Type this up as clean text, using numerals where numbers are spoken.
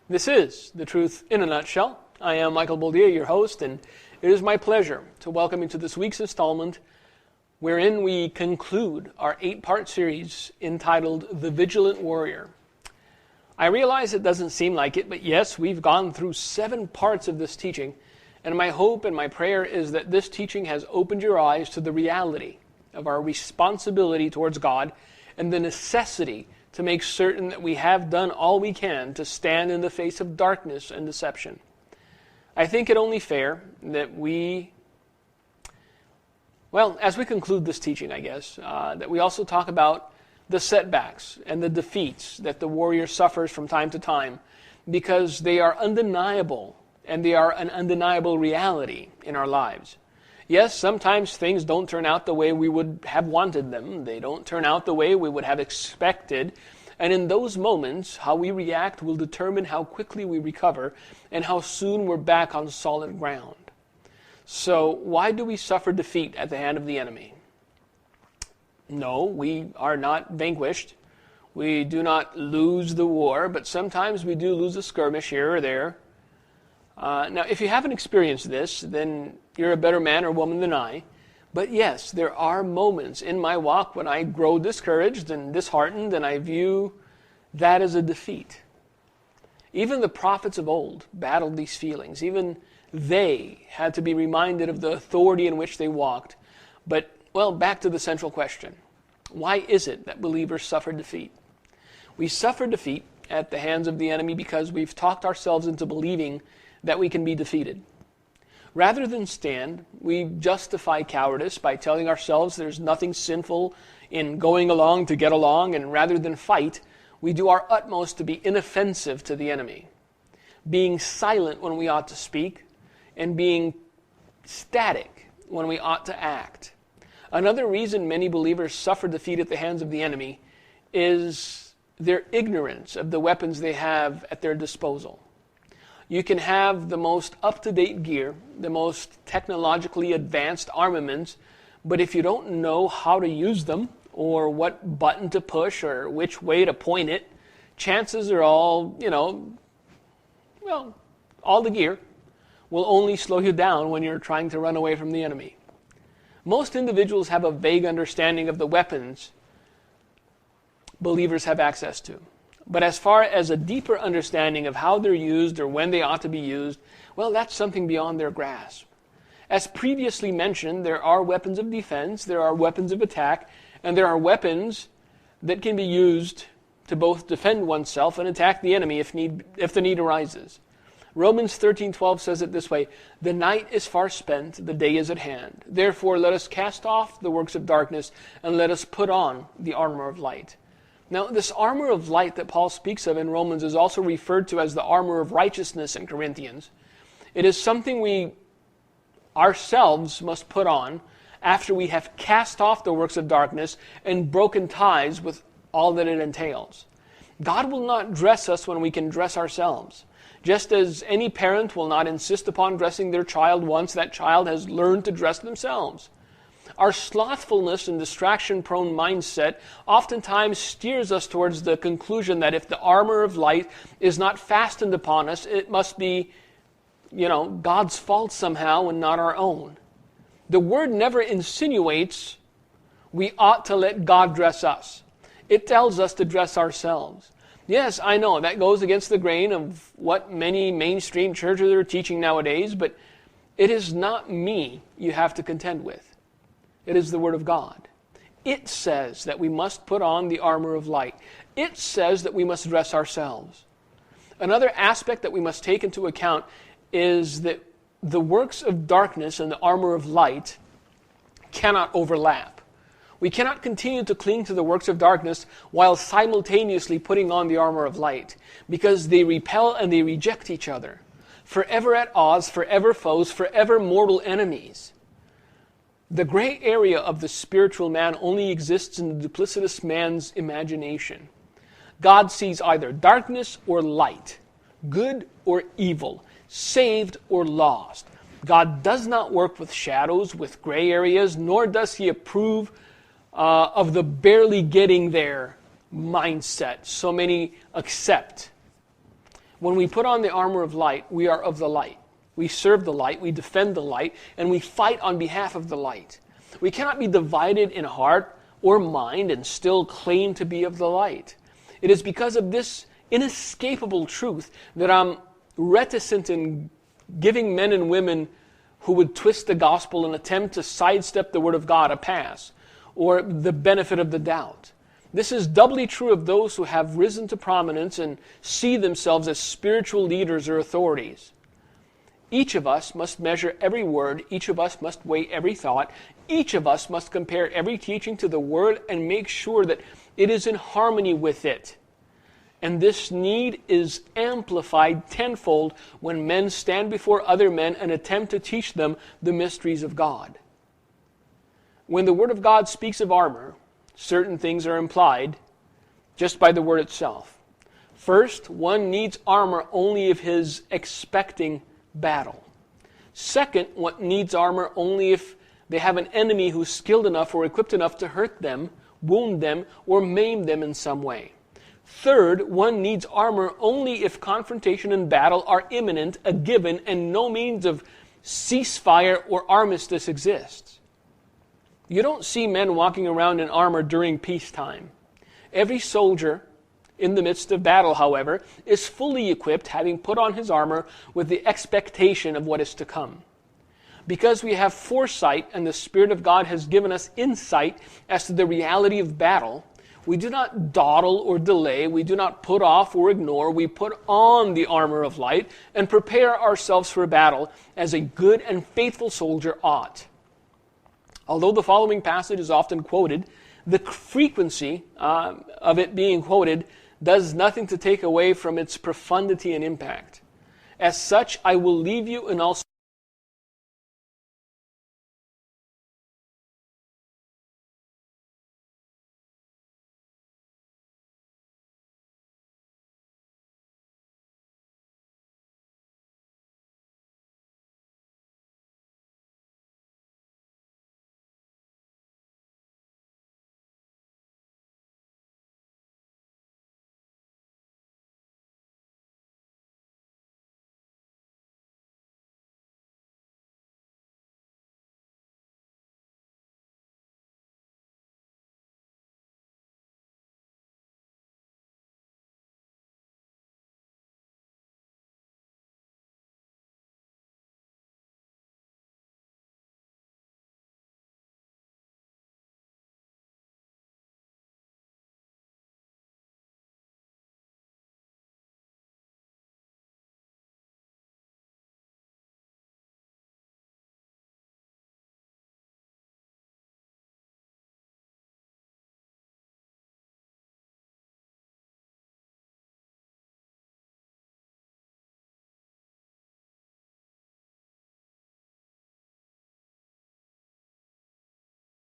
This is The Truth in a Nutshell. I am Michael Boldea, your host, and it is my pleasure to welcome you to this week's installment, wherein we conclude our 8-part series entitled The Vigilant Warrior. I realize it doesn't seem like it, but yes, we've gone through 7 parts of this teaching, and my hope and my prayer is that this teaching has opened your eyes to the reality of our responsibility towards God and the necessity to make certain that we have done all we can to stand in the face of darkness and deception. I think it only fair that as we conclude this teaching, that we also talk about the setbacks and the defeats that the warrior suffers from time to time, because they are undeniable and they are an undeniable reality in our lives. Yes, sometimes things don't turn out the way we would have wanted them. They don't turn out the way we would have expected. And in those moments, how we react will determine how quickly we recover and how soon we're back on solid ground. So, why do we suffer defeat at the hand of the enemy? No, we are not vanquished. We do not lose the war, but sometimes we do lose a skirmish here or there. Now, if you haven't experienced this, then you're a better man or woman than I. But yes, there are moments in my walk when I grow discouraged and disheartened, and I view that as a defeat. Even the prophets of old battled these feelings. Even they had to be reminded of the authority in which they walked. But, back to the central question. Why is it that believers suffer defeat? We suffer defeat at the hands of the enemy because we've talked ourselves into believing that we can be defeated. Rather than stand, we justify cowardice by telling ourselves there's nothing sinful in going along to get along, and rather than fight, we do our utmost to be inoffensive to the enemy, being silent when we ought to speak, and being static when we ought to act. Another reason many believers suffer defeat at the hands of the enemy is their ignorance of the weapons they have at their disposal. You can have the most up-to-date gear, the most technologically advanced armaments, but if you don't know how to use them, or what button to push, or which way to point it, chances are all the gear will only slow you down when you're trying to run away from the enemy. Most individuals have a vague understanding of the weapons believers have access to. But as far as a deeper understanding of how they're used or when they ought to be used, that's something beyond their grasp. As previously mentioned, there are weapons of defense, there are weapons of attack, and there are weapons that can be used to both defend oneself and attack the enemy if the need arises. Romans 13:12 says it this way: "The night is far spent, the day is at hand. Therefore let us cast off the works of darkness, and let us put on the armor of light." Now, this armor of light that Paul speaks of in Romans is also referred to as the armor of righteousness in Corinthians. It is something we ourselves must put on after we have cast off the works of darkness and broken ties with all that it entails. God will not dress us when we can dress ourselves. Just as any parent will not insist upon dressing their child once that child has learned to dress themselves. Our slothfulness and distraction-prone mindset oftentimes steers us towards the conclusion that if the armor of light is not fastened upon us, it must be, God's fault somehow and not our own. The word never insinuates we ought to let God dress us. It tells us to dress ourselves. Yes, I know that goes against the grain of what many mainstream churches are teaching nowadays, but it is not me you have to contend with. It is the Word of God. It says that we must put on the armor of light. It says that we must dress ourselves. Another aspect that we must take into account is that the works of darkness and the armor of light cannot overlap. We cannot continue to cling to the works of darkness while simultaneously putting on the armor of light, because they repel and they reject each other. Forever at odds, forever foes, forever mortal enemies. The gray area of the spiritual man only exists in the duplicitous man's imagination. God sees either darkness or light, good or evil, saved or lost. God does not work with shadows, with gray areas, nor does he approve of the barely getting there mindset so many accept. When we put on the armor of light, we are of the light. We serve the light, we defend the light, and we fight on behalf of the light. We cannot be divided in heart or mind and still claim to be of the light. It is because of this inescapable truth that I'm reticent in giving men and women who would twist the gospel and attempt to sidestep the Word of God a pass or the benefit of the doubt. This is doubly true of those who have risen to prominence and see themselves as spiritual leaders or authorities. Each of us must measure every word. Each of us must weigh every thought. Each of us must compare every teaching to the Word and make sure that it is in harmony with it. And this need is amplified tenfold when men stand before other men and attempt to teach them the mysteries of God. When the Word of God speaks of armor, certain things are implied just by the word itself. First, one needs armor only if he is expecting battle. Second, one needs armor only if they have an enemy who's skilled enough or equipped enough to hurt them, wound them, or maim them in some way. Third, one needs armor only if confrontation and battle are imminent, a given, and no means of ceasefire or armistice exists. You don't see men walking around in armor during peacetime. Every soldier in the midst of battle, however, is fully equipped, having put on his armor with the expectation of what is to come. Because we have foresight and the Spirit of God has given us insight as to the reality of battle, we do not dawdle or delay, we do not put off or ignore, we put on the armor of light and prepare ourselves for battle as a good and faithful soldier ought. Although the following passage is often quoted, the frequency of it being quoted does nothing to take away from its profundity and impact. As such, I will leave you and also